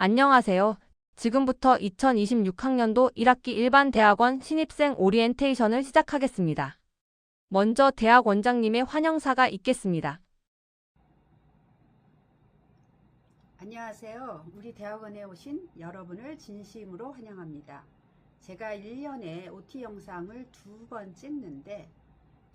안녕하세요. 지금부터 2026학년도 1학기 일반 대학원 신입생 오리엔테이션을 시작하겠습니다. 먼저 대학 원장님의 환영사가 있겠습니다. 안녕하세요. 우리 대학원에 오신 여러분을 진심으로 환영합니다. 제가 1년에 OT 영상을 2번 찍는데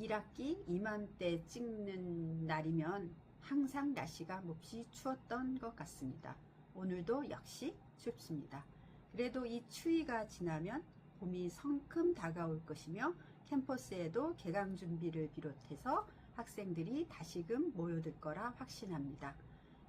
1학기 이맘때 찍는 날이면 항상 날씨가 몹시 추웠던 것 같습니다. 오늘도 역시 춥습니다. 그래도 이 추위가 지나면 봄이 성큼 다가올 것이며 캠퍼스에도 개강 준비를 비롯해서 학생들이 다시금 모여들 거라 확신합니다.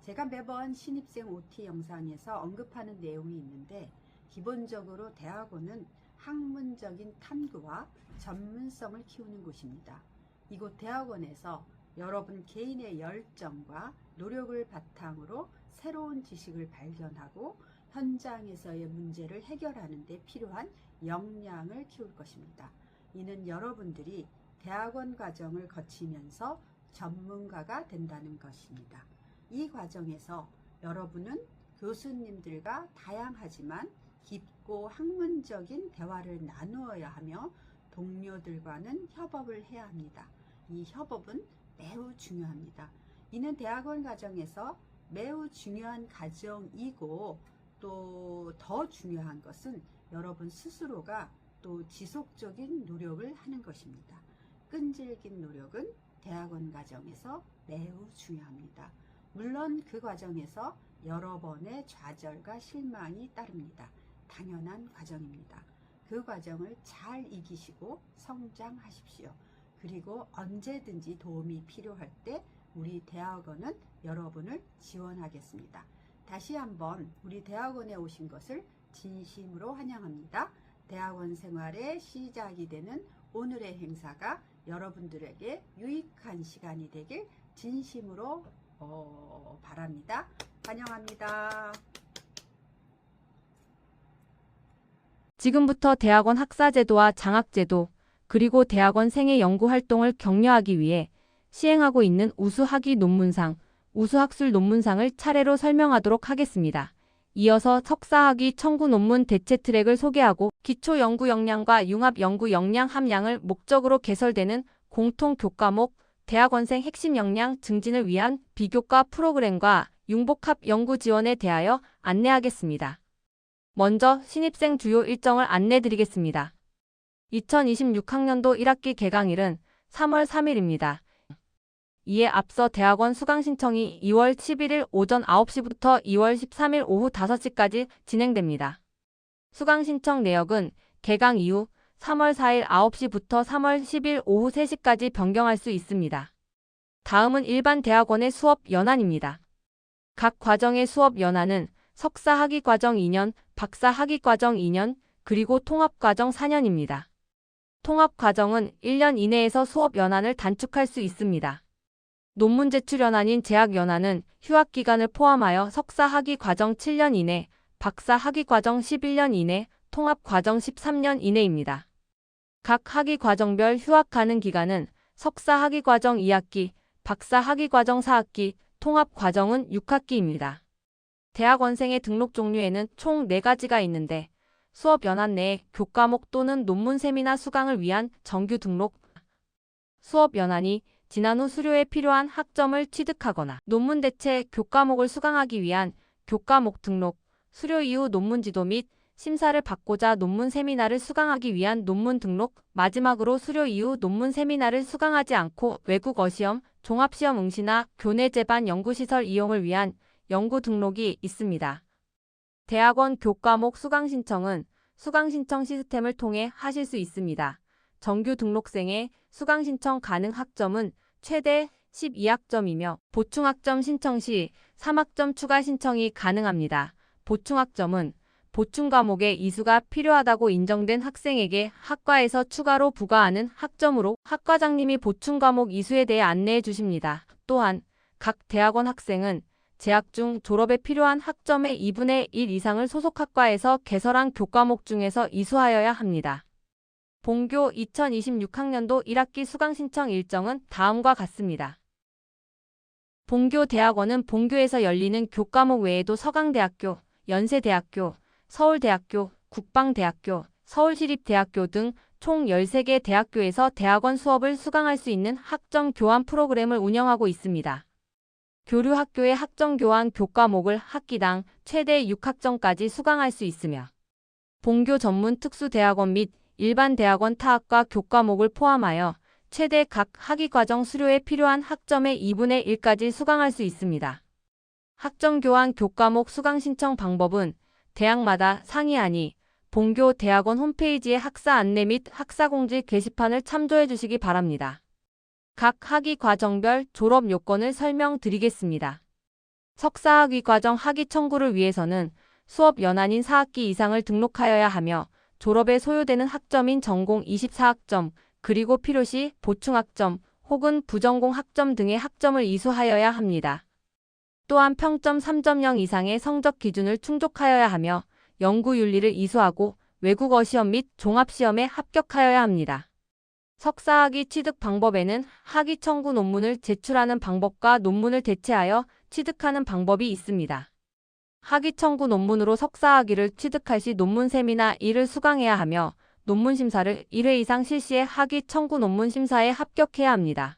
제가 매번 신입생 OT 영상에서 언급하는 내용이 있는데 기본적으로 대학원은 학문적인 탐구와 전문성을 키우는 곳입니다. 이곳 대학원에서 여러분 개인의 열정과 노력을 바탕으로 새로운 지식을 발견하고 현장에서의 문제를 해결하는 데 필요한 역량을 키울 것입니다. 이는 여러분들이 대학원 과정을 거치면서 전문가가 된다는 것입니다. 이 과정에서 여러분은 교수님들과 다양하지만 깊고 학문적인 대화를 나누어야 하며 동료들과는 협업을 해야 합니다. 이 협업은 매우 중요합니다. 이는 대학원 과정에서 매우 중요한 과정이고 또 더 중요한 것은 여러분 스스로가 또 지속적인 노력을 하는 것입니다. 끈질긴 노력은 대학원 과정에서 매우 중요합니다. 물론 그 과정에서 여러 번의 좌절과 실망이 따릅니다. 당연한 과정입니다. 그 과정을 잘 이기시고 성장하십시오. 그리고 언제든지 도움이 필요할 때 우리 대학원은 여러분을 지원하겠습니다. 다시 한번 우리 대학원에 오신 것을 진심으로 환영합니다. 대학원 생활의 시작이 되는 오늘의 행사가 여러분들에게 유익한 시간이 되길 진심으로 바랍니다. 환영합니다. 지금부터 대학원 학사제도와 장학제도, 그리고 대학원 생애 연구활동을 격려하기 위해 시행하고 있는 우수학위 논문상, 우수학술 논문상을 차례로 설명하도록 하겠습니다. 이어서 석사학위 청구 논문 대체 트랙을 소개하고 기초 연구 역량과 융합 연구 역량 함량을 목적으로 개설되는 공통 교과목 대학원생 핵심 역량 증진을 위한 비교과 프로그램과 융복합 연구 지원에 대하여 안내하겠습니다. 먼저 신입생 주요 일정을 안내드리겠습니다. 2026학년도 1학기 개강일은 3월 3일입니다. 이에 앞서 대학원 수강 신청이 2월 11일 오전 9시부터 2월 13일 오후 5시까지 진행됩니다. 수강 신청 내역은 개강 이후 3월 4일 9시부터 3월 10일 오후 3시까지 변경할 수 있습니다. 다음은 일반 대학원의 수업 연한입니다. 각 과정의 수업 연한은 석사 학위 과정 2년, 박사 학위 과정 2년, 그리고 통합 과정 4년입니다. 통합 과정은 1년 이내에서 수업 연한을 단축할 수 있습니다. 논문 제출 연한인 재학 연한은 휴학 기간을 포함하여 석사 학위 과정 7년 이내, 박사 학위 과정 11년 이내, 통합 과정 13년 이내입니다. 각 학위 과정별 휴학 가능 기간은 석사 학위 과정 2학기, 박사 학위 과정 4학기, 통합 과정은 6학기입니다. 대학원생의 등록 종류에는 총 4가지가 있는데 수업 연한 내에 교과목 또는 논문 세미나 수강을 위한 정규 등록, 수업 연한이 지난 후 수료에 필요한 학점을 취득하거나 논문 대체 교과목을 수강하기 위한 교과목 등록, 수료 이후 논문 지도 및 심사를 받고자 논문 세미나를 수강하기 위한 논문 등록, 마지막으로 수료 이후 논문 세미나를 수강하지 않고 외국어 시험, 종합시험 응시나 교내 제반 연구시설 이용을 위한 연구 등록이 있습니다. 대학원 교과목 수강 신청은 수강 신청 시스템을 통해 하실 수 있습니다. 정규 등록생의 수강 신청 가능 학점은 최대 12학점이며 보충학점 신청 시 3학점 추가 신청이 가능합니다. 보충학점은 보충 과목의 이수가 필요하다고 인정된 학생에게 학과에서 추가로 부과하는 학점으로 학과장님이 보충 과목 이수에 대해 안내해 주십니다. 또한 각 대학원 학생은 재학 중 졸업에 필요한 학점의 2분의 1 이상을 소속 학과에서 개설한 교과목 중에서 이수하여야 합니다. 본교 2026학년도 1학기 수강 신청 일정은 다음과 같습니다. 본교 대학원은 본교에서 열리는 교과목 외에도 서강대학교, 연세대학교, 서울대학교, 국방대학교, 서울시립대학교 등 총 13개 대학교에서 대학원 수업을 수강할 수 있는 학점 교환 프로그램을 운영하고 있습니다. 교류 학교의 학점 교환 교과목을 학기당 최대 6학점까지 수강할 수 있으며 본교 전문 특수대학원 및 일반 대학원 타학과 교과목을 포함하여 최대 각 학위과정 수료에 필요한 학점의 2분의 1까지 수강할 수 있습니다. 학점 교환 교과목 수강 신청 방법은 대학마다 상이하니 본교 대학원 홈페이지의 학사 안내 및 학사 공지 게시판을 참조해 주시기 바랍니다. 각 학위 과정별 졸업 요건을 설명드리겠습니다. 석사학위 과정 학위 청구를 위해서는 수업 연한인 4학기 이상을 등록하여야 하며 졸업에 소요되는 학점인 전공 24학점, 그리고 필요시 보충학점 혹은 부전공 학점 등의 학점을 이수하여야 합니다. 또한 평점 3.0 이상의 성적 기준을 충족하여야 하며 연구윤리를 이수하고 외국어 시험 및 종합시험에 합격하여야 합니다. 석사학위 취득 방법에는 학위 청구 논문을 제출하는 방법과 논문을 대체하여 취득하는 방법이 있습니다. 학위 청구 논문으로 석사학위를 취득할 시 논문 세미나 1을 수강해야 하며 논문 심사를 1회 이상 실시해 학위 청구 논문 심사에 합격해야 합니다.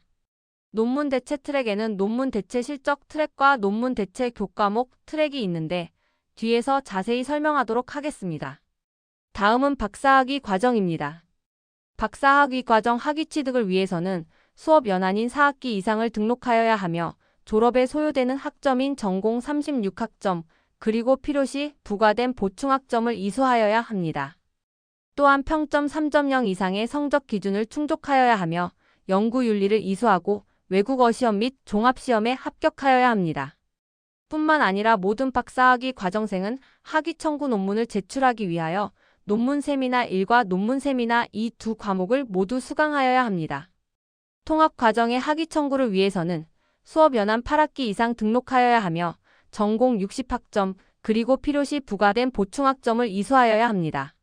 논문 대체 트랙에는 논문 대체 실적 트랙과 논문 대체 교과목 트랙이 있는데 뒤에서 자세히 설명하도록 하겠습니다. 다음은 박사학위 과정입니다. 박사학위 과정 학위 취득을 위해서는 수업 연한인 4학기 이상을 등록하여야 하며 졸업에 소요되는 학점인 전공 36학점, 그리고 필요시 부과된 보충학점을 이수하여야 합니다. 또한 평점 3.0 이상의 성적 기준을 충족하여야 하며 연구윤리를 이수하고 외국어 시험 및 종합시험에 합격하여야 합니다. 뿐만 아니라 모든 박사학위 과정생은 학위 청구 논문을 제출하기 위하여 논문 세미나 1과 논문 세미나 2 두 과목을 모두 수강하여야 합니다. 통합 과정의 학위 청구를 위해서는 수업 연한 8학기 이상 등록하여야 하며 전공 60학점, 그리고 필요시 부과된 보충학점을 이수하여야 합니다.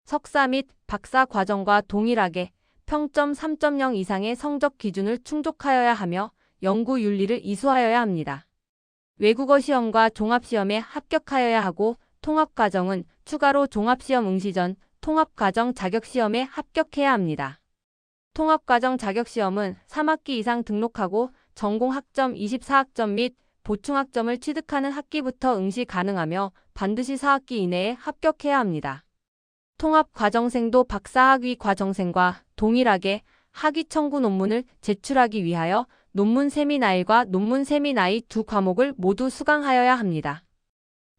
석사 및 박사 과정과 동일하게 평점 3.0 이상의 성적 기준을 충족하여야 하며 연구윤리를 이수하여야 합니다. 외국어 시험과 종합시험에 합격하여야 하고 통합과정은 추가로 종합시험 응시 전 통합과정 자격시험에 합격해야 합니다. 통합과정 자격시험은 3학기 이상 등록하고 전공 학점 24학점 및 보충학점을 취득하는 학기부터 응시 가능하며 반드시 4학기 이내에 합격해야 합니다. 통합과정생도 박사학위 과정생과 동일하게 학위 청구 논문을 제출하기 위하여 논문 세미나 1과 논문 세미나 2 두 과목을 모두 수강하여야 합니다.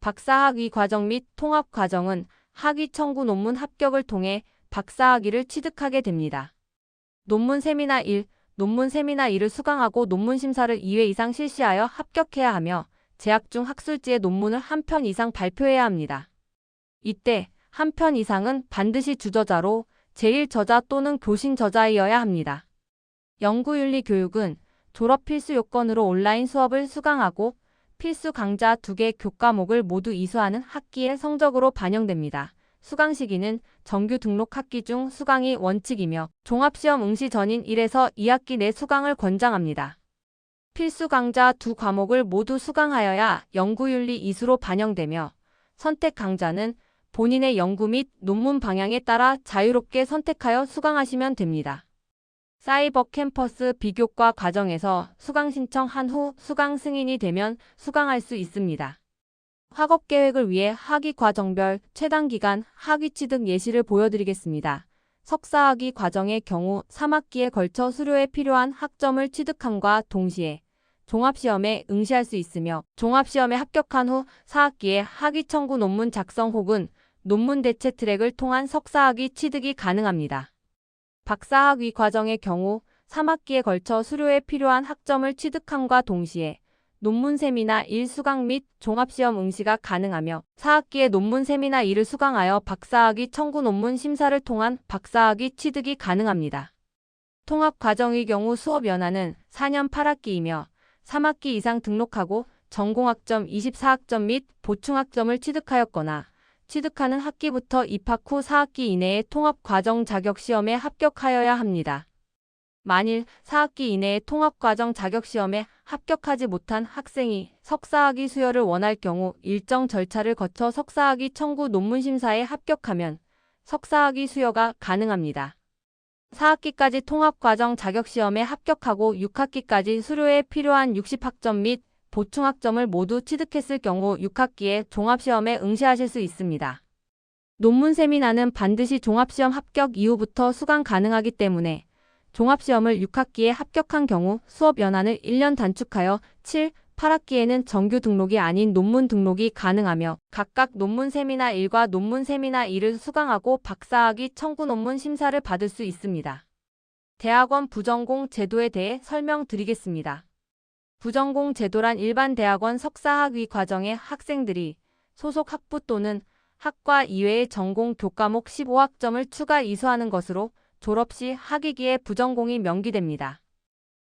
박사학위 과정 및 통합과정은 학위 청구 논문 합격을 통해 박사학위를 취득하게 됩니다. 논문 세미나 1, 논문 세미나 2를 수강하고 논문 심사를 2회 이상 실시하여 합격해야 하며 재학 중 학술지에 논문을 한 편 이상 발표해야 합니다. 이때 한 편 이상은 반드시 주저자로 제1저자 또는 교신 저자이어야 합니다. 연구윤리 교육은 졸업 필수 요건으로 온라인 수업을 수강하고 필수 강좌 2개 교과목을 모두 이수하는 학기의 성적으로 반영됩니다. 수강 시기는 정규 등록 학기 중 수강이 원칙이며 종합시험 응시 전인 1에서 2학기 내 수강을 권장합니다. 필수 강좌 2 과목을 모두 수강하여야 연구윤리 이수로 반영되며 선택 강좌는 본인의 연구 및 논문 방향에 따라 자유롭게 선택하여 수강하시면 됩니다. 사이버 캠퍼스 비교과 과정에서 수강 신청한 후 수강 승인이 되면 수강할 수 있습니다. 학업 계획을 위해 학위 과정별 최단 기간 학위 취득 예시를 보여드리겠습니다. 석사학위 과정의 경우 3학기에 걸쳐 수료에 필요한 학점을 취득함과 동시에 종합시험에 응시할 수 있으며 종합시험에 합격한 후 4학기에 학위 청구 논문 작성 혹은 논문 대체 트랙을 통한 석사학위 취득이 가능합니다. 박사학위 과정의 경우 3학기에 걸쳐 수료에 필요한 학점을 취득함과 동시에 논문 세미나 1 수강 및 종합시험 응시가 가능하며 4학기에 논문 세미나 2를 수강하여 박사학위 청구 논문 심사를 통한 박사학위 취득이 가능합니다. 통합 과정의 경우 수업 연한은 4년 8학기이며 3학기 이상 등록하고 전공학점 24학점 및 보충학점을 취득하였거나 취득하는 학기부터 입학 후 4학기 이내에 통합과정 자격시험에 합격하여야 합니다. 만일 4학기 이내에 통합과정 자격시험에 합격하지 못한 학생이 석사학위 수여를 원할 경우 일정 절차를 거쳐 석사학위 청구 논문 심사에 합격하면 석사학위 수여가 가능합니다. 4학기까지 통합과정 자격시험에 합격하고 6학기까지 수료에 필요한 60학점 및 보충학점을 모두 취득했을 경우 6학기에 종합시험에 응시하실 수 있습니다. 논문 세미나는 반드시 종합시험 합격 이후부터 수강 가능하기 때문에 종합시험을 6학기에 합격한 경우 수업 연한을 1년 단축하여 7, 8학기에는 정규 등록이 아닌 논문 등록이 가능하며 각각 논문 세미나 1과 논문 세미나 2를 수강하고 박사학위 청구 논문 심사를 받을 수 있습니다. 대학원 부전공 제도에 대해 설명드리겠습니다. 부전공 제도란 일반 대학원 석사학위 과정의 학생들이 소속 학부 또는 학과 이외의 전공 교과목 15학점을 추가 이수하는 것으로 졸업 시 학위기에 부전공이 명기됩니다.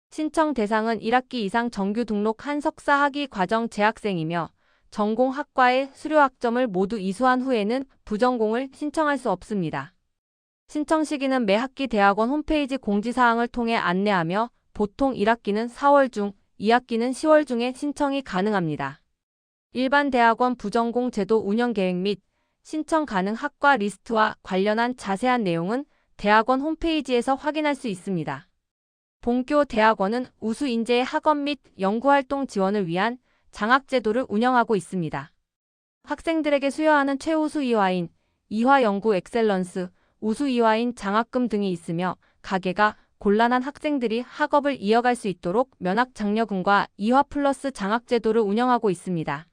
신청 대상은 1학기 이상 정규 등록한 석사학위 과정 재학생이며 전공 학과의 수료 학점을 모두 이수한 후에는 부전공을 신청할 수 없습니다. 신청 시기는 매 학기 대학원 홈페이지 공지사항을 통해 안내하며 보통 1학기는 4월 중, 2학기는 10월 중에 신청이 가능합니다. 일반 대학원 부전공 제도 운영 계획 및 신청 가능 학과 리스트와 관련한 자세한 내용은 대학원 홈페이지에서 확인할 수 있습니다. 본교 대학원은 우수 인재의 학업 및 연구활동 지원을 위한 장학제도를 운영하고 있습니다. 학생들에게 수여하는 최우수 이화인, 이화 연구 엑셀런스, 우수 이화인 장학금 등이 있으며 가계가 곤란한 학생들이 학업을 이어갈 수 있도록 면학 장려금과 이화 플러스 장학제도를 운영하고 있습니다.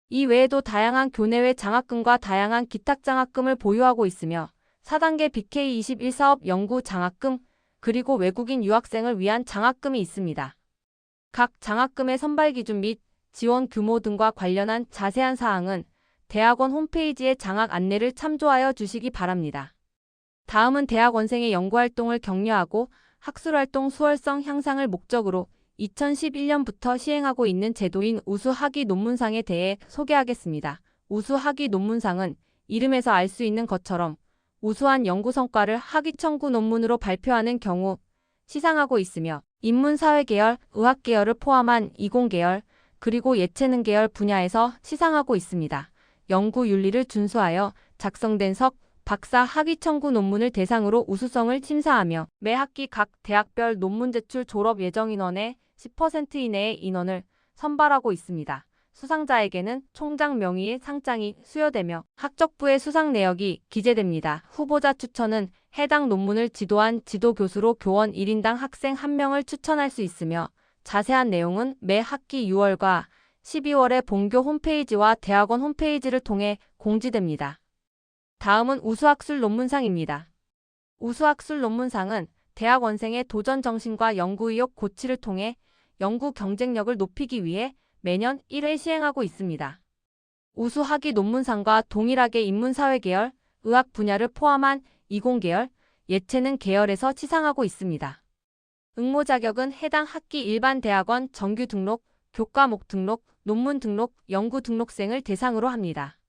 이 외에도 다양한 교내외 장학금과 다양한 기탁 장학금을 보유하고 있으며 4단계 BK21 사업 연구 장학금, 그리고 외국인 유학생을 위한 장학금이 있습니다. 각 장학금의 선발 기준 및 지원 규모 등과 관련한 자세한 사항은 대학원 홈페이지의 장학 안내를 참조하여 주시기 바랍니다. 다음은 대학원생의 연구활동을 격려하고 학술활동 수월성 향상을 목적으로 2011년부터 시행하고 있는 제도인 우수학위 논문상에 대해 소개하겠습니다. 우수학위 논문상은 이름에서 알 수 있는 것처럼 우수한 연구 성과를 학위 청구 논문으로 발표하는 경우 시상하고 있으며 인문사회 계열, 의학 계열을 포함한 이공 계열, 그리고 예체능 계열 분야에서 시상하고 있습니다. 연구 윤리를 준수하여 작성된 석, 박사 학위 청구 논문을 대상으로 우수성을 심사하며 매 학기 각 대학별 논문 제출 졸업 예정 인원의 10% 이내의 인원을 선발하고 있습니다. 수상자에게는 총장 명의의 상장이 수여되며 학적부의 수상 내역이 기재됩니다. 후보자 추천은 해당 논문을 지도한 지도교수로 교원 1인당 학생 1명을 추천할 수 있으며 자세한 내용은 매 학기 6월과 12월에 본교 홈페이지와 대학원 홈페이지를 통해 공지됩니다. 다음은 우수학술 논문상입니다. 우수학술 논문상은 대학원생의 도전 정신과 연구의욕 고취를 통해 연구 경쟁력을 높이기 위해 매년 1회 시행하고 있습니다. 우수학위 논문상과 동일하게 인문사회 계열, 의학 분야를 포함한 이공 계열, 예체능 계열에서 시상하고 있습니다. 응모 자격은 해당 학기 일반 대학원 정규 등록, 교과목 등록, 논문 등록, 연구 등록생을 대상으로 합니다.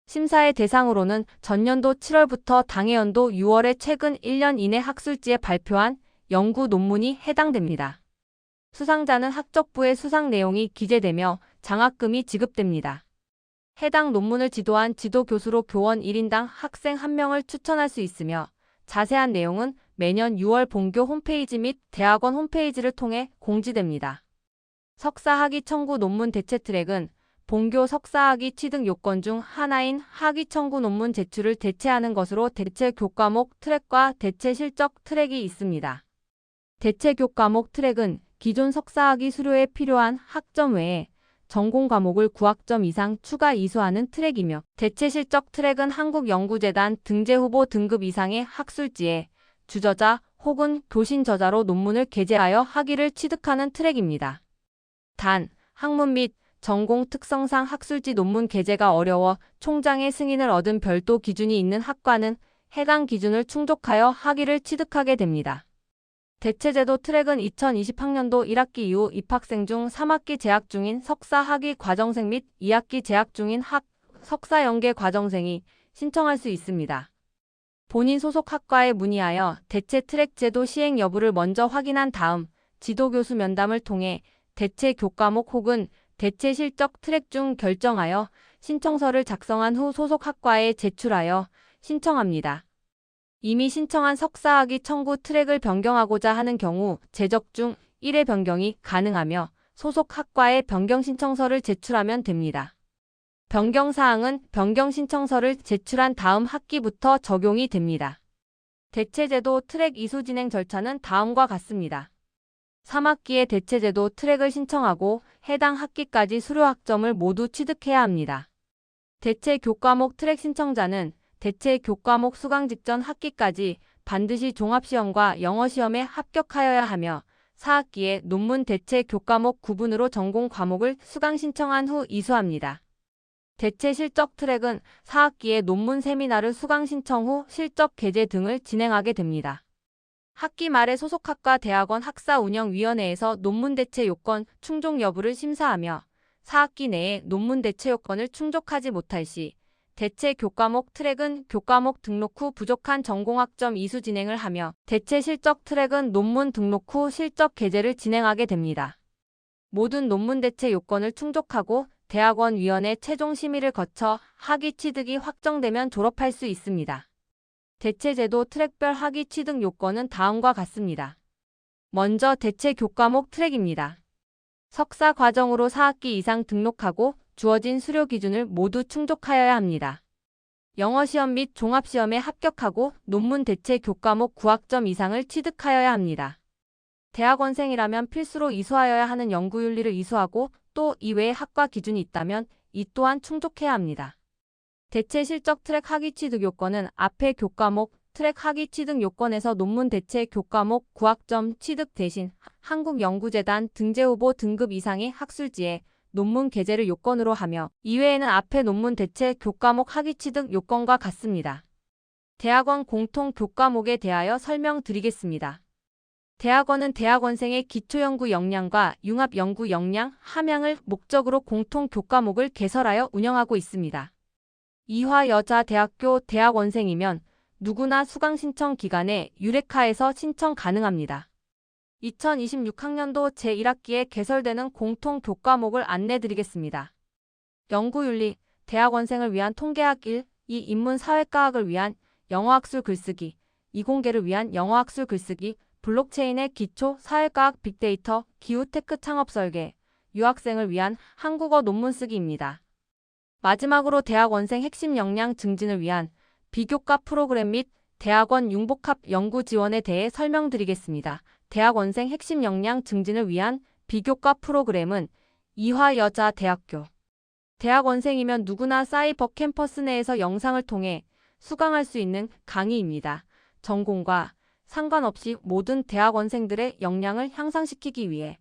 심사의 대상으로는 전년도 7월부터 당해연도 6월에 최근 1년 이내 학술지에 발표한 연구 논문이 해당됩니다. 수상자는 학적부의 수상 내용이 기재되며 장학금이 지급됩니다. 해당 논문을 지도한 지도교수로 교원 1인당 학생 1명을 추천할 수 있으며 자세한 내용은 매년 6월 본교 홈페이지 및 대학원 홈페이지를 통해 공지됩니다. 석사학위 청구 논문 대체 트랙은 본교 석사학위 취득 요건 중 하나인 학위 청구 논문 제출을 대체하는 것으로 대체 교과목 트랙과 대체 실적 트랙이 있습니다. 대체 교과목 트랙은 기존 석사학위 수료에 필요한 학점 외에 전공 과목을 9학점 이상 추가 이수하는 트랙이며 대체 실적 트랙은 한국연구재단 등재 후보 등급 이상의 학술지에 주저자 혹은 교신 저자로 논문을 게재하여 학위를 취득하는 트랙입니다. 단, 학문 및 전공 특성상 학술지 논문 게재가 어려워 총장의 승인을 얻은 별도 기준이 있는 학과는 해당 기준을 충족하여 학위를 취득하게 됩니다. 대체제도 트랙은 2020학년도 1학기 이후 입학생 중 3학기 재학 중인 석사 학위 과정생 및 2학기 재학 중인 석사 연계 과정생이 신청할 수 있습니다. 본인 소속 학과에 문의하여 대체 트랙 제도 시행 여부를 먼저 확인한 다음 지도교수 면담을 통해 대체 교과목 혹은 대체 실적 트랙 중 결정하여 신청서를 작성한 후 소속 학과에 제출하여 신청합니다. 이미 신청한 석사학위 청구 트랙을 변경하고자 하는 경우 제적 중 1회 변경이 가능하며 소속 학과에 변경 신청서를 제출하면 됩니다. 변경 사항은 변경 신청서를 제출한 다음 학기부터 적용이 됩니다. 대체제도 트랙 이수 진행 절차는 다음과 같습니다. 3학기에 대체제도 트랙을 신청하고 해당 학기까지 수료 학점을 모두 취득해야 합니다. 대체 교과목 트랙 신청자는 대체 교과목 수강 직전 학기까지 반드시 종합시험과 영어시험에 합격하여야 하며 4학기에 논문 대체 교과목 구분으로 전공 과목을 수강 신청한 후 이수합니다. 대체 실적 트랙은 4학기에 논문 세미나를 수강 신청 후 실적 게재 등을 진행하게 됩니다. 학기 말에 소속학과 대학원 학사운영위원회에서 논문 대체 요건 충족 여부를 심사하며 4학기 내에 논문 대체 요건을 충족하지 못할 시 대체 교과목 트랙은 교과목 등록 후 부족한 전공학점 이수 진행을 하며 대체 실적 트랙은 논문 등록 후 실적 게재를 진행하게 됩니다. 모든 논문 대체 요건을 충족하고 대학원위원회 최종 심의를 거쳐 학위 취득이 확정되면 졸업할 수 있습니다. 대체제도 트랙별 학위 취득 요건은 다음과 같습니다. 먼저 대체 교과목 트랙입니다. 석사 과정으로 4학기 이상 등록하고 주어진 수료 기준을 모두 충족하여야 합니다. 영어시험 및 종합시험에 합격하고 논문 대체 교과목 9학점 이상을 취득하여야 합니다. 대학원생이라면 필수로 이수하여야 하는 연구윤리를 이수하고 또 이외의 학과 기준이 있다면 이 또한 충족해야 합니다. 대체 실적 트랙 학위 취득 요건은 앞의 교과목 트랙 학위 취득 요건에서 논문 대체 교과목 9학점 취득 대신 한국연구재단 등재후보 등급 이상의 학술지에 논문 게재를 요건으로 하며 이외에는 앞의 논문 대체 교과목 학위 취득 요건과 같습니다. 대학원 공통 교과목에 대하여 설명드리겠습니다. 대학원은 대학원생의 기초연구 역량과 융합연구 역량, 함양을 목적으로 공통 교과목을 개설하여 운영하고 있습니다. 이화여자대학교 대학원생이면 누구나 수강 신청 기간에 유레카에서 신청 가능합니다. 2026학년도 제1학기에 개설되는 공통 교과목을 안내드리겠습니다. 연구윤리, 대학원생을 위한 통계학 1, 2 인문사회과학을 위한 영어학술 글쓰기, 이공계를 위한 영어학술 글쓰기, 블록체인의 기초, 사회과학 빅데이터, 기후테크 창업설계, 유학생을 위한 한국어 논문 쓰기입니다. 마지막으로 대학원생 핵심 역량 증진을 위한 비교과 프로그램 및 대학원 융복합 연구 지원에 대해 설명드리겠습니다. 대학원생 핵심 역량 증진을 위한 비교과 프로그램은 이화여자대학교. 대학원생이면 누구나 사이버 캠퍼스 내에서 영상을 통해 수강할 수 있는 강의입니다. 전공과 상관없이 모든 대학원생들의 역량을 향상시키기 위해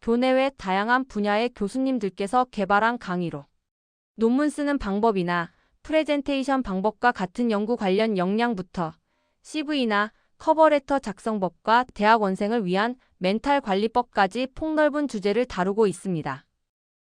교내외 다양한 분야의 교수님들께서 개발한 강의로 논문 쓰는 방법이나 프레젠테이션 방법과 같은 연구 관련 역량부터 CV나 커버레터 작성법과 대학원생을 위한 멘탈 관리법까지 폭넓은 주제를 다루고 있습니다.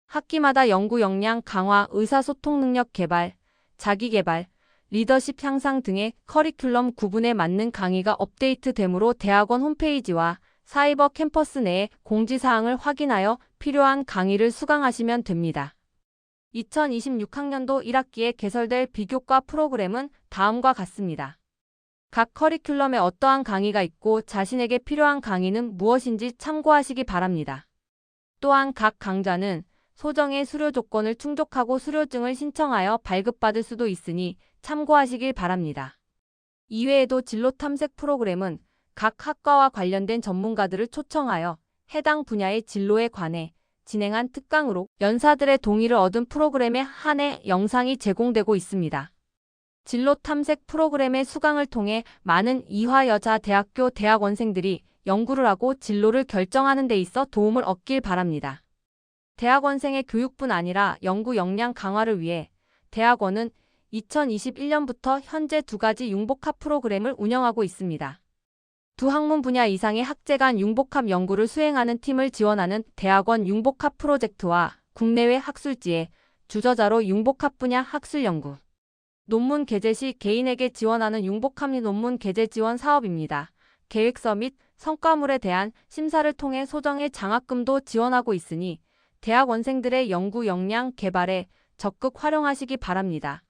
학기마다 연구 역량 강화, 의사소통 능력 개발, 자기개발, 리더십 향상 등의 커리큘럼 구분에 맞는 강의가 업데이트되므로 대학원 홈페이지와 사이버 캠퍼스 내에 공지사항을 확인하여 필요한 강의를 수강하시면 됩니다. 2026학년도 1학기에 개설될 비교과 프로그램은 다음과 같습니다. 각 커리큘럼에 어떠한 강의가 있고 자신에게 필요한 강의는 무엇인지 참고하시기 바랍니다. 또한 각 강좌는 소정의 수료 조건을 충족하고 수료증을 신청하여 발급받을 수도 있으니 참고하시길 바랍니다. 이외에도 진로 탐색 프로그램은 각 학과와 관련된 전문가들을 초청하여 해당 분야의 진로에 관해 진행한 특강으로 연사들의 동의를 얻은 프로그램에 한해 영상이 제공되고 있습니다. 진로 탐색 프로그램의 수강을 통해 많은 이화여자대학교 대학원생들이 연구를 하고 진로를 결정하는 데 있어 도움을 얻길 바랍니다. 대학원생의 교육뿐 아니라 연구 역량 강화를 위해 대학원은 2021년부터 현재 2가지 융복합 프로그램을 운영하고 있습니다. 두 학문 분야 이상의 학제 간 융복합 연구를 수행하는 팀을 지원하는 대학원 융복합 프로젝트와 국내외 학술지에 주저자로 융복합 분야 학술 연구 논문 게재 시 개인에게 지원하는 융복합리 논문 게재 지원 사업입니다. 계획서 및 성과물에 대한 심사를 통해 소정의 장학금도 지원하고 있으니 대학원생들의 연구 역량 개발에 적극 활용하시기 바랍니다.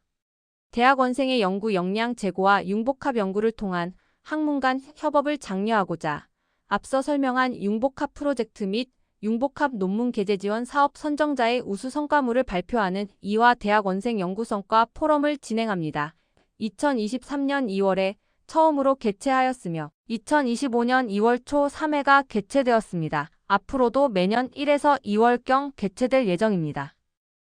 대학원생의 연구 역량 제고와 융복합 연구를 통한 학문 간 협업을 장려하고자 앞서 설명한 융복합 프로젝트 및 융복합 논문 게재 지원 사업 선정자의 우수 성과물을 발표하는 이화 대학원생 연구성과 포럼을 진행합니다. 2023년 2월에 처음으로 개최하였으며 2025년 2월 초 3회가 개최되었습니다. 앞으로도 매년 1에서 2월경 개최될 예정입니다.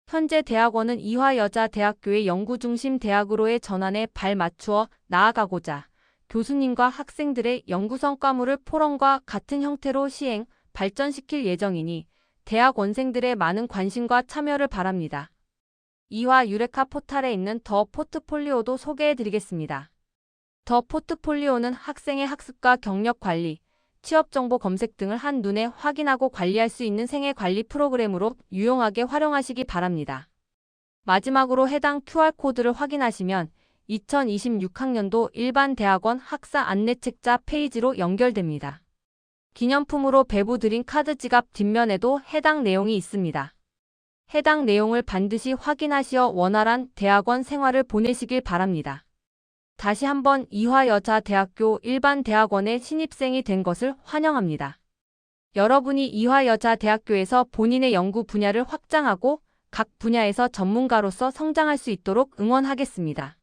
현재 대학원은 이화여자대학교의 연구중심 대학으로의 전환에 발맞추어 나아가고자 교수님과 학생들의 연구 성과물을 포럼과 같은 형태로 시행, 발전시킬 예정이니 대학원생들의 많은 관심과 참여를 바랍니다. 이화 유레카 포탈에 있는 더 포트폴리오도 소개해드리겠습니다. 더 포트폴리오는 학생의 학습과 경력 관리, 취업 정보 검색 등을 한눈에 확인하고 관리할 수 있는 생애 관리 프로그램으로 유용하게 활용하시기 바랍니다. 마지막으로 해당 QR코드를 확인하시면 2026학년도 일반 대학원 학사 안내책자 페이지로 연결됩니다. 기념품으로 배부드린 카드 지갑 뒷면에도 해당 내용이 있습니다. 해당 내용을 반드시 확인하시어 원활한 대학원 생활을 보내시길 바랍니다. 다시 한번 이화여자대학교 일반대학원의 신입생이 된 것을 환영합니다. 여러분이 이화여자대학교에서 본인의 연구 분야를 확장하고 각 분야에서 전문가로서 성장할 수 있도록 응원하겠습니다.